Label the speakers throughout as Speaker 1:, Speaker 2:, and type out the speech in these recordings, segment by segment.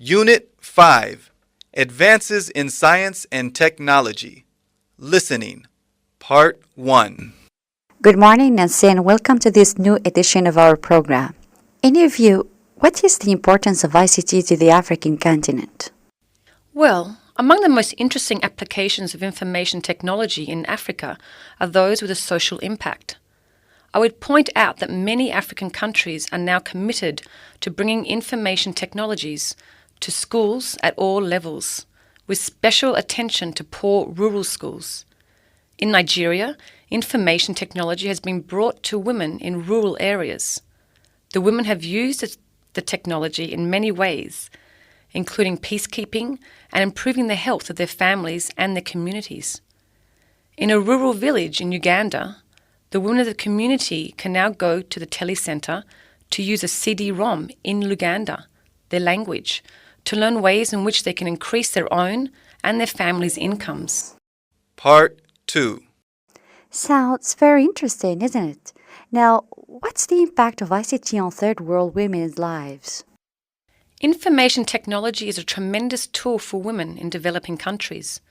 Speaker 1: Unit 5 Advances in Science and Technology. Listening. Part 1.
Speaker 2: Good morning, Nancy, and welcome to this new edition of our program. In your view, what is the importance of ICT to the African continent?
Speaker 3: Well, among the most interesting applications of information technology in Africa are those with a social impact. I would point out that many African countries are now committed to bringing information technologies to schools at all levels, with special attention to poor rural schools. In Nigeria, information technology has been brought to women in rural areas. The women have used the technology in many ways, including peacekeeping and improving the health of their families and their communities. In a rural village in Uganda, the women of the community can now go to the telecentre to use a CD-ROM in Luganda, their language, to learn ways in which they can increase their own and their families' incomes.
Speaker 1: Part 2.
Speaker 2: Sounds very interesting, isn't it? Now, what's the impact of ICT on third world women's lives?
Speaker 3: Information technology is a tremendous tool for women in developing countries.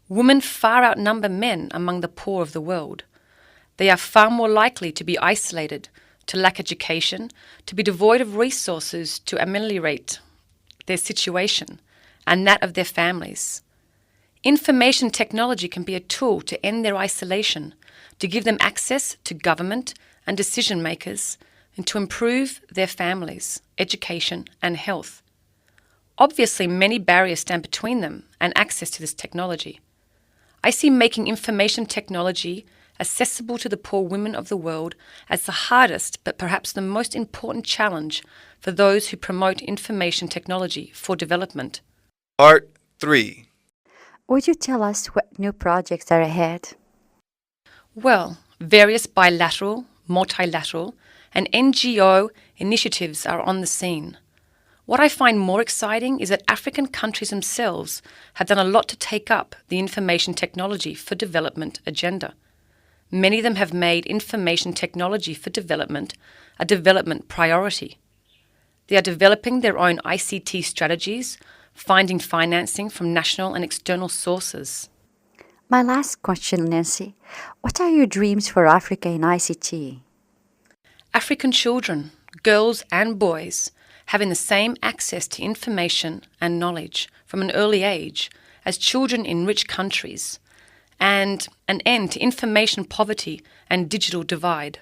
Speaker 3: Women far outnumber men among the poor of the world. They are far more likely to be isolated, to lack education, to be devoid of resources to ameliorate their situation and that of their families. Information technology can be a tool to end their isolation, to give them access to government and decision makers, and to improve their families, education and health. Obviously, many barriers stand between them and access to this technology. I see making information technology accessible to the poor women of the world as the hardest but perhaps the most important challenge for those who promote information technology for development.
Speaker 1: Part 3.
Speaker 2: Would you tell us what new projects are ahead?
Speaker 3: Well, various bilateral, multilateral, and NGO initiatives are on the scene. What I find more exciting is that African countries themselves have done a lot to take up the information technology for development agenda. Many of them have made information technology for development a development priority. They are developing their own ICT strategies, finding financing from national and external sources.
Speaker 2: My last question, Nancy. What are your dreams for Africa in ICT?
Speaker 3: African children, girls and boys, having the same access to information and knowledge from an early age as children in rich countries, and an end to information poverty and digital divide.